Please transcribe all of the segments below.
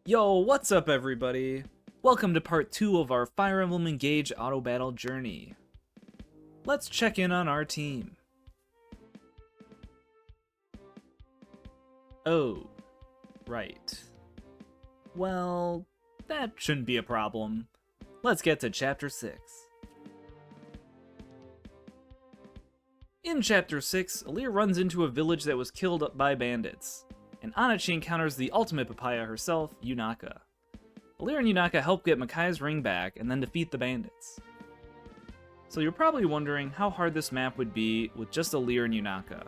Yo, what's up everybody? Welcome to part 2 of our Fire Emblem Engage auto battle journey. Let's check in on our team. Oh, right. Well, that shouldn't be a problem. Let's get to Chapter 6. In Chapter 6, Alear runs into a village that was killed by bandits, and on it she encounters the ultimate papaya herself, Yunaka. Alear and Yunaka help get Mikai's ring back and then defeat the bandits. So you're probably wondering how hard this map would be with just Alear and Yunaka.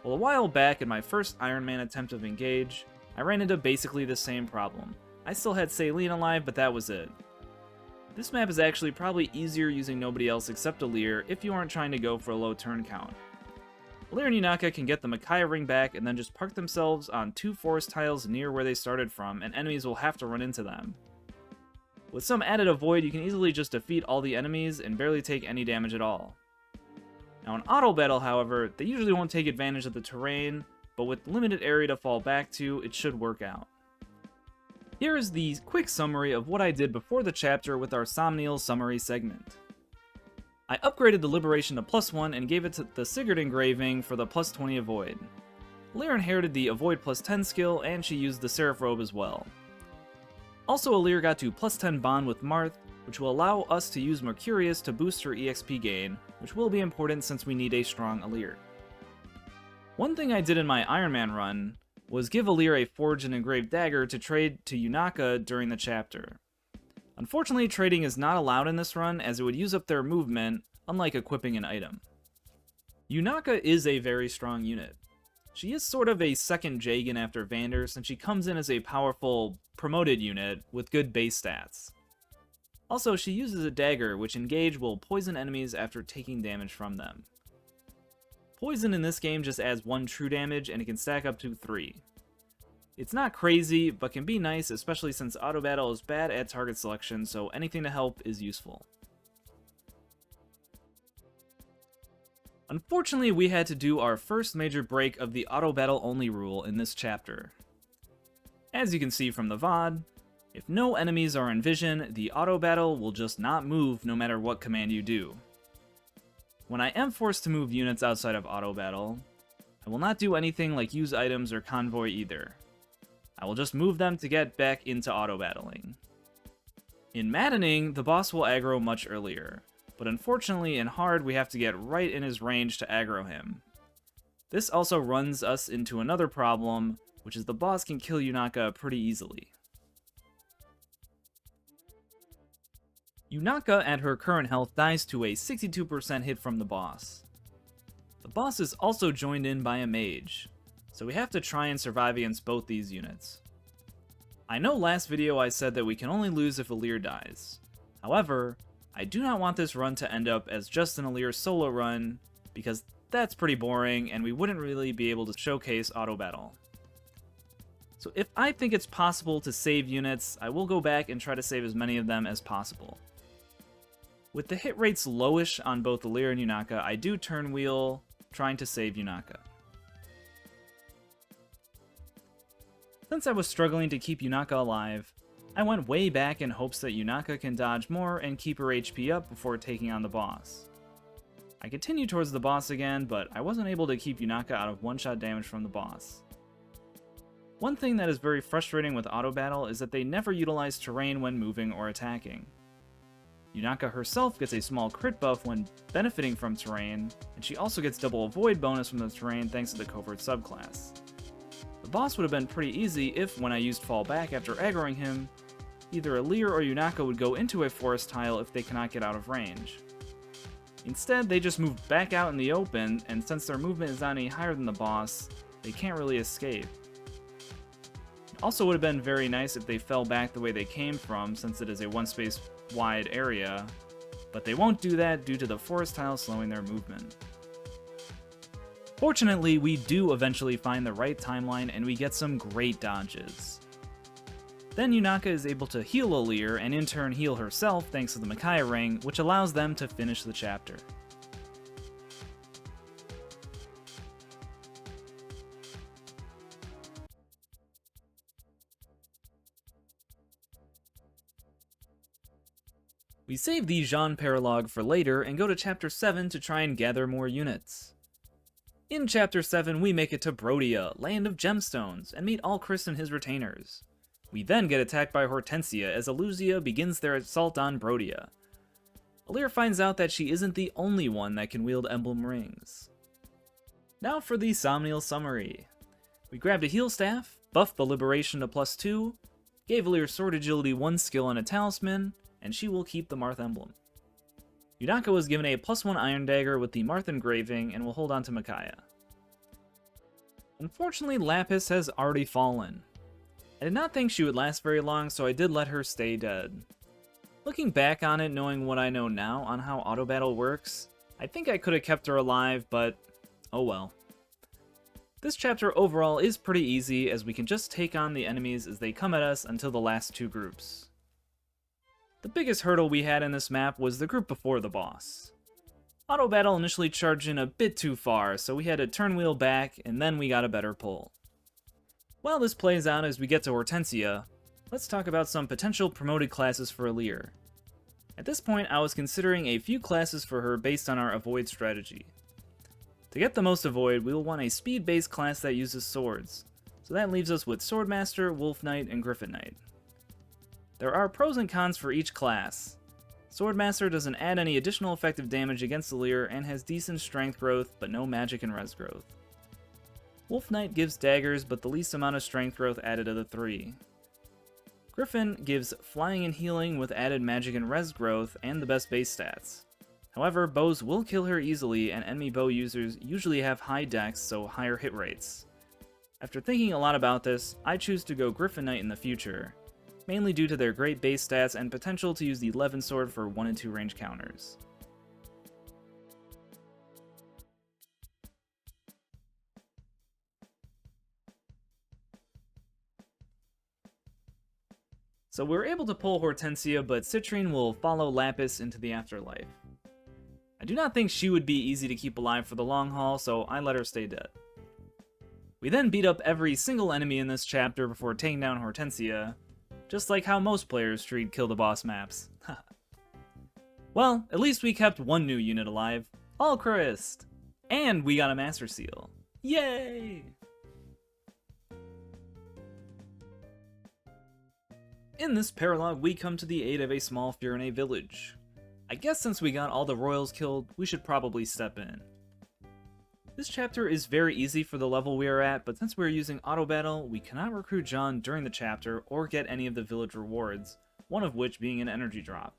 Well, a while back in my first Iron Man attempt of Engage, I ran into basically the same problem. I still had Celine alive, but that was it. This map is actually probably easier using nobody else except Alear if you aren't trying to go for a low turn count. Alear and Yunaka can get the Mikai ring back and then just park themselves on 2 forest tiles near where they started from, and enemies will have to run into them. With some added avoid, you can easily just defeat all the enemies and barely take any damage at all. Now in auto battle, however, they usually won't take advantage of the terrain, but with limited area to fall back to, it should work out. Here is the quick summary of what I did before the chapter with our Somniel summary segment. I upgraded the Liberation to +1 and gave it to the Sigurd engraving for the +20 avoid. Alear inherited the avoid +10 skill, and she used the Seraph robe as well. Also, Alear got to +10 bond with Marth, which will allow us to use Mercurius to boost her EXP gain, which will be important since we need a strong Alear. One thing I did in my Iron Man run was give Alear a forged and engraved dagger to trade to Yunaka during the chapter. Unfortunately, trading is not allowed in this run as it would use up their movement, unlike equipping an item. Yunaka is a very strong unit. She is sort of a second Jagan after Vander since she comes in as a powerful, promoted unit with good base stats. Also, she uses a dagger, which Engage will poison enemies after taking damage from them. Poison in this game just adds 1 true damage, and it can stack up to 3. It's not crazy, but can be nice, especially since auto battle is bad at target selection, so anything to help is useful. Unfortunately, we had to do our first major break of the auto battle only rule in this chapter. As you can see from the VOD, if no enemies are in vision, the auto battle will just not move no matter what command you do. When I am forced to move units outside of auto battle, I will not do anything like use items or convoy either. I will just move them to get back into auto battling. In maddening, the boss will aggro much earlier, but unfortunately in hard we have to get right in his range to aggro him. This also runs us into another problem, which is the boss can kill Yunaka pretty easily. Yunaka at her current health dies to a 62% hit from the boss. The boss is also joined in by a mage, so we have to try and survive against both these units. I know last video I said that we can only lose if Alear dies. However, I do not want this run to end up as just an Alear solo run, because that's pretty boring and we wouldn't really be able to showcase auto battle. So if I think it's possible to save units, I will go back and try to save as many of them as possible. With the hit rates lowish on both Alear and Yunaka, I do turn wheel, trying to save Yunaka. Since I was struggling to keep Yunaka alive, I went way back in hopes that Yunaka can dodge more and keep her HP up before taking on the boss. I continued towards the boss again, but I wasn't able to keep Yunaka out of one-shot damage from the boss. One thing that is very frustrating with auto battle is that they never utilize terrain when moving or attacking. Yunaka herself gets a small crit buff when benefiting from terrain, and she also gets double avoid bonus from the terrain thanks to the covert subclass. The boss would have been pretty easy if, when I used fall back after aggroing him, either Alear or Yunaka would go into a forest tile if they cannot get out of range. Instead, they just moved back out in the open, and since their movement is not any higher than the boss, they can't really escape. It also would have been very nice if they fell back the way they came from, since it is a one-space wide area, but they won't do that due to the forest tile slowing their movement. Fortunately, we do eventually find the right timeline and we get some great dodges. Then Yunaka is able to heal Alear and in turn heal herself thanks to the Mikai ring, which allows them to finish the chapter. We save the Jean Paralogue for later and go to Chapter 7 to try and gather more units. In Chapter 7, we make it to Brodia, Land of Gemstones, and meet Alchrist and his retainers. We then get attacked by Hortensia as Eluzia begins their assault on Brodia. Alir finds out that she isn't the only one that can wield emblem rings. Now for the Somnial summary. We grabbed a heal staff, buffed the Liberation to +2, gave Alir Sword Agility 1 skill and a talisman, and she will keep the Marth emblem. Yunaka was given a +1 Iron Dagger with the Marth engraving and will hold on to Micaiah. Unfortunately, Lapis has already fallen. I did not think she would last very long, so I did let her stay dead. Looking back on it, knowing what I know now on how auto battle works, I think I could have kept her alive, but oh well. This chapter overall is pretty easy, as we can just take on the enemies as they come at us until the last two groups. The biggest hurdle we had in this map was the group before the boss. Auto battle initially charged in a bit too far, so we had to turn wheel back, and then we got a better pull. While this plays out as we get to Hortensia, let's talk about some potential promoted classes for Alir. At this point, I was considering a few classes for her based on our avoid strategy. To get the most avoid, we will want a speed-based class that uses swords, so that leaves us with Swordmaster, Wolf Knight, and Griffin Knight. There are pros and cons for each class. Swordmaster doesn't add any additional effective damage against Alir and has decent strength growth, but no magic and res growth. Wolf Knight gives daggers, but the least amount of strength growth added of the three. Griffin gives flying and healing with added magic and res growth and the best base stats. However, bows will kill her easily, and enemy bow users usually have high dex, so higher hit rates. After thinking a lot about this, I choose to go Griffin Knight in the future, mainly due to their great base stats and potential to use the Levin Sword for 1 and 2 range counters. So we were able to pull Hortensia, but Citrine will follow Lapis into the afterlife. I do not think she would be easy to keep alive for the long haul, so I let her stay dead. We then beat up every single enemy in this chapter before taking down Hortensia, just like how most players treat kill the boss maps. Well, at least we kept one new unit alive, Alchrist! And we got a Master Seal. Yay! In this paralogue, we come to the aid of a small Furine village. I guess since we got all the royals killed, we should probably step in. This chapter is very easy for the level we are at, but since we are using auto battle, we cannot recruit John during the chapter or get any of the village rewards, one of which being an energy drop.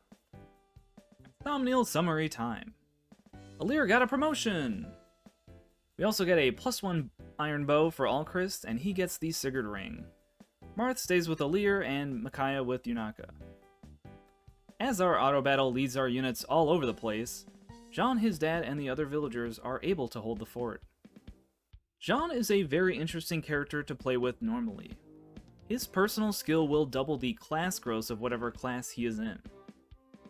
Thumbnail summary time. Alir got a promotion! We also get a +1 iron bow for Alchrist, and he gets the Sigurd ring. Marth stays with Alir and Micaiah with Yunaka. As our auto battle leads our units all over the place, Jean, his dad, and the other villagers are able to hold the fort. Jean is a very interesting character to play with normally. His personal skill will double the class growth of whatever class he is in.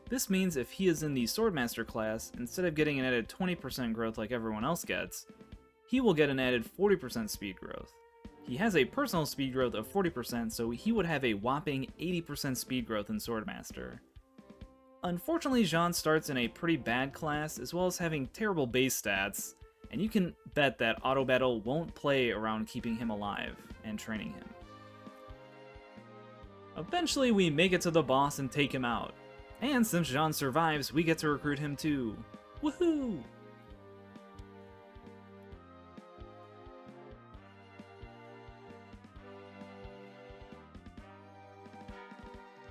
This means if he is in the Swordmaster class, instead of getting an added 20% growth like everyone else gets, he will get an added 40% speed growth. He has a personal speed growth of 40%, so he would have a whopping 80% speed growth in Swordmaster. Unfortunately, Jean starts in a pretty bad class, as well as having terrible base stats, and you can bet that auto battle won't play around keeping him alive and training him. Eventually, we make it to the boss and take him out, and since Jean survives, we get to recruit him too. Woohoo!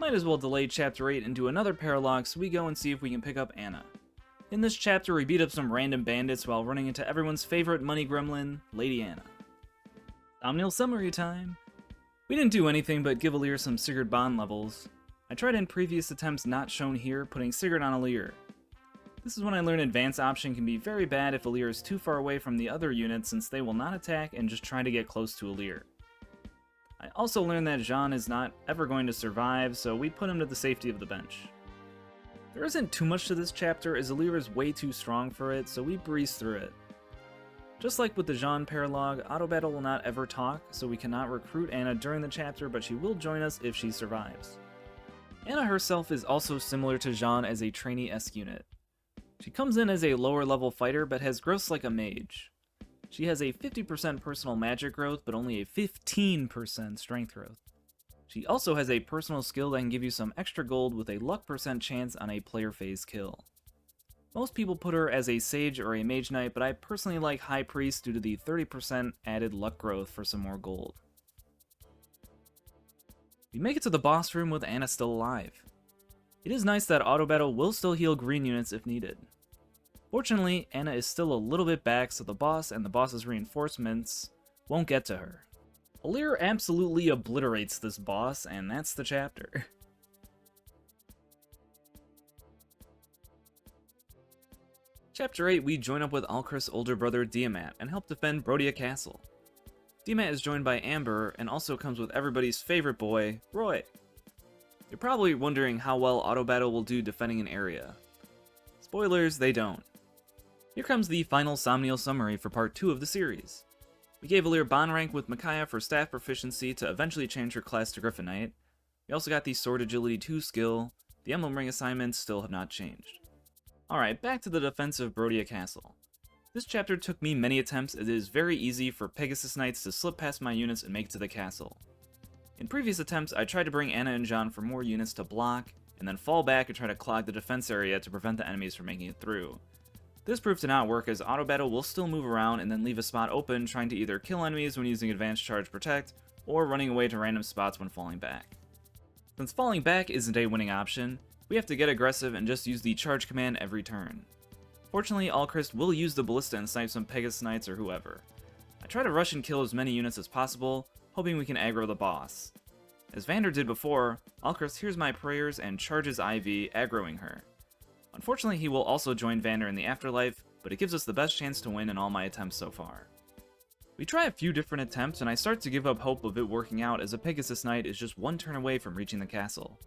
Might as well delay Chapter 8 and do another paralogue so we go and see if we can pick up Anna. In this chapter, we beat up some random bandits while running into everyone's favorite money gremlin, Lady Anna. Thumbnail summary time! We didn't do anything but give Alir some Sigurd bond levels. I tried in previous attempts not shown here, putting Sigurd on Alir. This is when I learned advance option can be very bad if Alir is too far away from the other units, since they will not attack and just try to get close to Alir. I also learned that Jean is not ever going to survive, so we put him to the safety of the bench. There isn't too much to this chapter, as Alir is way too strong for it, so we breeze through it. Just like with the Jean paralogue, auto battle will not ever talk, so we cannot recruit Anna during the chapter, but she will join us if she survives. Anna herself is also similar to Jean as a trainee-esque unit. She comes in as a lower level fighter but has growths like a mage. She has a 50% personal magic growth but only a 15% strength growth. She also has a personal skill that can give you some extra gold with a luck percent chance on a player phase kill. Most people put her as a sage or a mage knight, but I personally like high priest due to the 30% added luck growth for some more gold. We make it to the boss room with Anna still alive. It is nice that auto battle will still heal green units if needed. Fortunately, Anna is still a little bit back, so the boss and the boss's reinforcements won't get to her. Alir absolutely obliterates this boss, and that's the chapter. Chapter 8, we join up with Alchrist's older brother Diamat and help defend Brodia Castle. Diamat is joined by Amber and also comes with everybody's favorite boy, Roy. You're probably wondering how well auto battle will do defending an area. Spoilers, they don't. Here comes the final Somnial summary for part 2 of the series. We gave Alir bond rank with Micaiah for staff proficiency to eventually change her class to Griffin Knight. We also got the Sword Agility 2 skill. The Emblem Ring assignments still have not changed. Alright, back to the defense of Brodia Castle. This chapter took me many attempts as it is very easy for Pegasus Knights to slip past my units and make it to the castle. In previous attempts, I tried to bring Anna and Jean for more units to block, and then fall back and try to clog the defense area to prevent the enemies from making it through. This proved to not work as auto battle will still move around and then leave a spot open trying to either kill enemies when using advanced charge protect, or running away to random spots when falling back. Since falling back isn't a winning option, we have to get aggressive and just use the charge command every turn. Fortunately, Alchrist will use the ballista and snipe some Pegasus Knights or whoever. I try to rush and kill as many units as possible, hoping we can aggro the boss. As Vander did before, Alchrist hears my prayers and charges Ivy, aggroing her. Unfortunately, he will also join Vander in the afterlife, but it gives us the best chance to win in all my attempts so far. We try a few different attempts, and I start to give up hope of it working out as a Pegasus Knight is just one turn away from reaching the castle.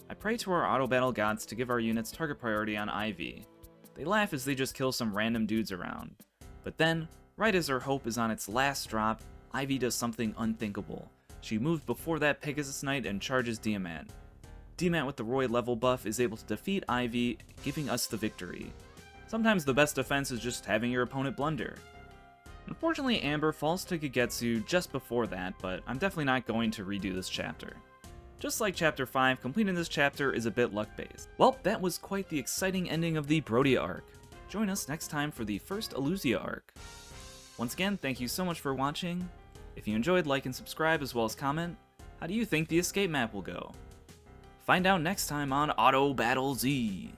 I pray to our auto battle gods to give our units target priority on Ivy. They laugh as they just kill some random dudes around. But then, right as our hope is on its last drop, Ivy does something unthinkable. She moves before that Pegasus Knight and charges Diamat. Diamat with the Roy level buff is able to defeat Ivy, giving us the victory. Sometimes the best defense is just having your opponent blunder. Unfortunately, Amber falls to Kagetsu just before that, but I'm definitely not going to redo this chapter. Just like Chapter 5, completing this chapter is a bit luck-based. Well, that was quite the exciting ending of the Brodia arc. Join us next time for the first Eluzia arc. Once again, thank you so much for watching. If you enjoyed, like and subscribe as well as comment. How do you think the escape map will go? Find out next time on Auto Battle Z.